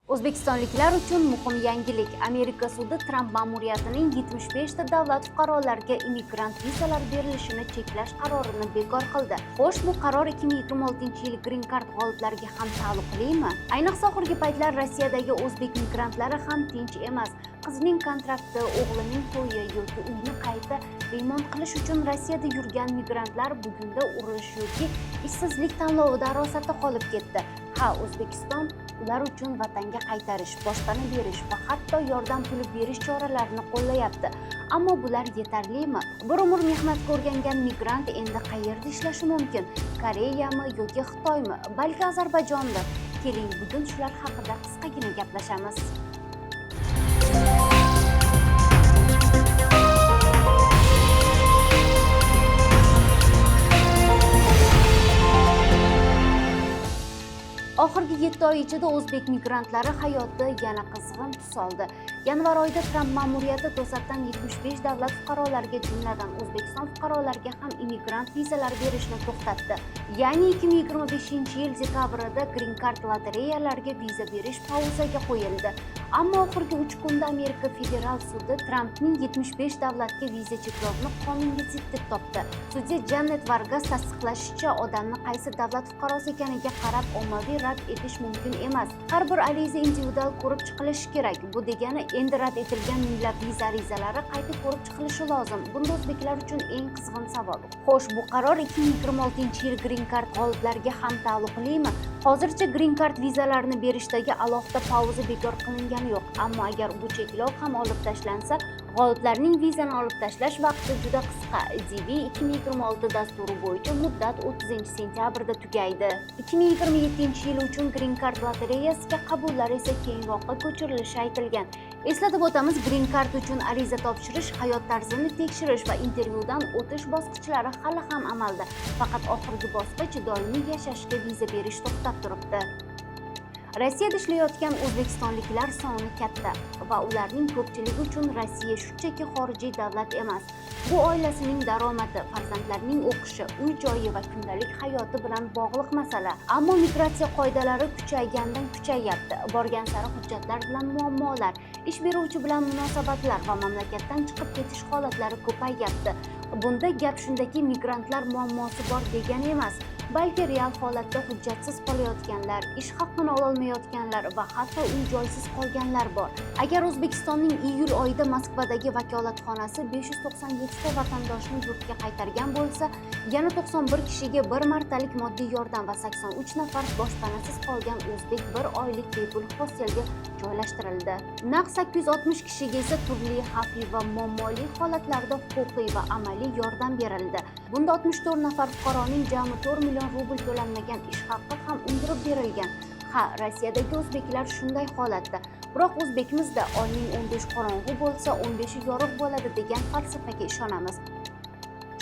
O'zbekistonliklar uchun muhim yangilik. Amerika sudi Tramp ma'muriyatining 75 ta davlat fuqarolariga immigrant vizalari berilishini cheklash qarorini bekor qildi. Xo'sh, bu qaror 2026-yil Green Card g'oliblariga ham taalluqlimi? Ayniqsa oxirgi paytlar Rossiyadagi o'zbek migrantlari ham tinch emas. Qizning kontrakti, o'g'lining to'yi yoki uyni qayta remont qilish uchun Rossiyada yurgan migrantlar bugunda urush yoki ishsizlik tanlovida arosatda qolib ketdi. O'zbekiston ular uchun vatanga qaytarish, boshpana berish va hatto yordam puli berish choralarini qo'llayapti. Ammo bular yetarlimi? Bir umr mehnat ko'rgangan migrant endi qayerda ishlashi mumkin? Koreyami yoki Xitoymi? Balki Ozarbayjondir. Keling, bugun shular haqida qisqagina gaplashamiz. Oxirgi 7 oy ichida o'zbek migrantlari hayoti yana qizg'in tus oldi. Yanvar oyida Tramp ma'muriyati to'satdan 75 davlat fuqarolariga, jumladan O'zbekiston fuqarolariga ham immigrant vizalari berishni to'xtatdi. Ya'ni 2025-yil dekabrida Green Card lotereyalariga viza berish pauzaga qo'yildi. Ammo oxirgi 3 kunda Amerika federal sudi Trampning 75 davlatga viza cheklovini qonunga zid deb topdi. Sudya Janet Vargas tasdiqlashicha, odamni qaysi davlat fuqarosi ekaniga qarab ommaviy rad etish mumkin emas. Har bir ariza individual ko'rib chiqilishi kerak. Bu degani endi rad etilgan minglab viza arizalari qayta ko'rib chiqilishi lozim. Bunda o'zbeklar uchun eng qizg'in savol. Xo'sh, bu qaror 2026-yil Green Card g'oliblariga ham taalluqlimi? Hozircha Green Card vizalarini berishdagi alohida pauza bekor qilingani yo'q. Ammo agar bu cheklov ham olib tashlansa, g'oliblarning vizani olib tashlash vaqti juda qisqa. DV 2026 dasturi bo'yicha muddat 30-sentyabrda tugaydi. 2027-yil uchun Green Card lotereyasiga qabullar esa keyinroqqa ko'chirilishi aytilgan. Eslatib o'tamiz, Green Card uchun ariza topshirish, hayot tarzini tekshirish va intervyudan o'tish bosqichlari hali ham amalda. Faqat oxirgi bosqich doimiy yashashga viza berish to'xtab turibdi. Rossiyada ishlayotgan o'zbekistonliklar soni katta va ularning ko'pchiligi uchun Rossiya shunchaki xorijiy davlat emas. Bu oilasining daromadi, farzandlarining o'qishi, uy-joyi va kundalik hayoti bilan bog'liq masala. Ammo migratsiya qoidalari kuchaygandan kuchayyapti. Borgan sari hujjatlar bilan muammolar, ish beruvchi bilan munosabatlar va mamlakatdan chiqib ketish holatlari ko'payyapti. Bunda gap shundaki, migrantlar muammosi bor degani emas, balki real holatda hujjatsiz qolayotganlar, ish haqqini ololmayotganlar va hatto uy-joysiz qolganlar bor. Agar O'zbekistonning iyul oyida Moskvadagi vakolatxonasi 597 ta vatandoshni yurtga qaytargan bo'lsa, yana 91 kishiga bir martalik moddiy yordam va 83 nafar boshpanasiz qolgan o'zbek bir oylik bepul hostelga joylashtirildi. Naq 860 kishiga esa turli xavfli va muammoli holatlarda huquqiy va amaliy yordam berildi. Bunda 64 nafar fuqaroning jami 4 million rubl to'lanmagan ish haqqi ham undirib berilgan. Rossiyadagi o'zbeklar shunday holatda. Biroq o'zbekimizda oyning 15 qorong'u bo'lsa, 15i yorug' bo'ladi degan falsafaga ishonamiz.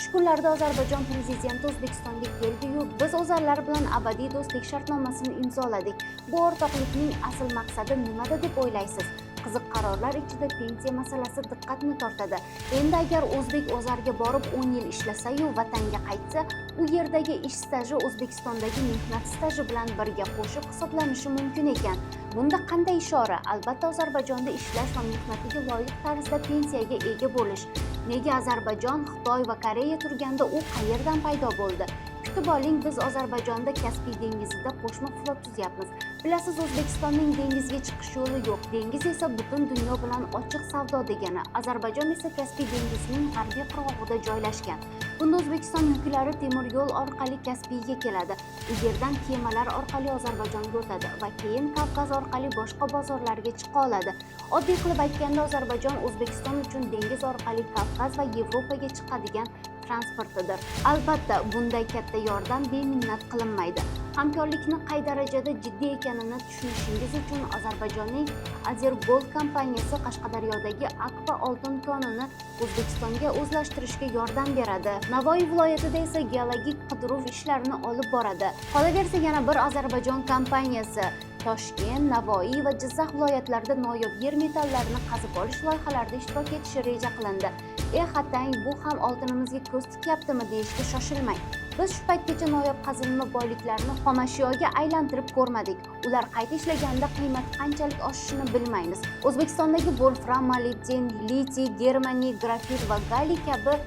Shu kunlarda Ozarbayjon prezidenti O'zbekistonga keldi-yu, biz ozarlar bilan abadiy do'stlik shartnomasini imzoladik. Bu o'rtoqlikning asl maqsadi nimada deb o'ylaysiz? Qiziq qarorlar ichida pensiya masalasi diqqatni tortadi. Endi agar o'zbek Ozarga borib 10 yil ishlasa-yu vatanga qaytsa, u yerdagi ish staji O'zbekistondagi mehnat staji bilan birga qo'shib hisoblanishi mumkin ekan. Bunda qanday ishora? Albatta, Ozarbayjonda ishlash va mehnatiga loyiq tarzda pensiyaga ega bo'lish. Nega Ozarbayjon, Xitoy va Koreya turganda u qayerdan paydo bo'ldi? Kutib oling, biz Ozarbayjonda Kaspiy dengizida qo'shma flot tuzyapmiz. Bilasiz, O'zbekistonning dengizga chiqish yo'li yo'q. Dengiz esa butun dunyo bilan ochiq savdo degani. Ozarbayjon esa Kaspiy dengizining g'arbiy qirg'og'ida joylashgan. Bunda O'zbekiston yuklari temir yo'l orqali Kaspiyga keladi. U yerdan kemalar orqali Ozarbayjonga o'tadi va keyin Kavkaz orqali boshqa bozorlarga chiqa oladi. Oddiy qilib aytganda, Ozarbayjon O'zbekiston uchun dengiz orqali Kavkaz va Yevropaga chiqadigan transportidir. Albatta, bunday katta yordam beminnat qilinmaydi. Hamkorlikni qay darajada jiddiy ekanini tushunishingiz uchun Ozarbayjonning Azergold kompaniyasi Qashqadaryodagi Akfa oltin konini O'zbekistonga o'zlashtirishga yordam beradi. Navoiy viloyatida esa geologik qidiruv ishlarini olib boradi. Qolaversa, yana bir Ozarbayjon kompaniyasi Toshkent, Navoiy va Jizzax viloyatlarida noyob yer metallarini qazib olish loyihalarida ishtirok etishi reja qilindi. Hatang, bu ham oltinimizga ko'z tikyaptimi deyishga shoshilmang. Biz shu paytgacha noyob qazilma boyliklarini xomashyoga aylantirib ko'rmadik. Ular qayta ishlaganda qiymati qanchalik oshishini bilmaymiz. O'zbekistondagi volfram, molibden, litiy, germaniy, grafit va galliy kabi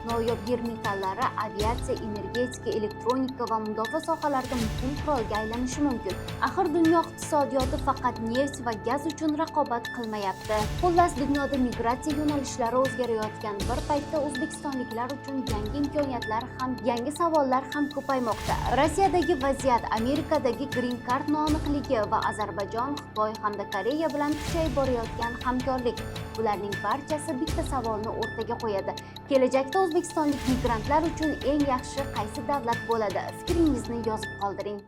noyob yer metallari aviatsiya, energetika, elektronika va mudofaa sohalarida muhim qurolga aylanishi mumkin. Axir dunyo iqtisodiyoti faqat neft va gaz uchun raqobat qilmayapti. Xullas, dunyoda migratsiya yo'nalishlari o'zgarayotgan bir paytda o'zbekistonliklar uchun yangi imkoniyatlar ham, yangi savollar ham ko'paymoqda. Rossiyadagi vaziyat, Amerikadagi green card noaniqligi va Ozarbayjon, Xitoy hamda Koreya bilan kuchayib borayotgan hamkorlik. Bularning barchasi bitta savolni o'rtaga qo'yadi. Kelajakda o'zbekistonlik migrantlar uchun eng yaxshi qaysi davlat bo'ladi? Fikringizni yozib qoldiring.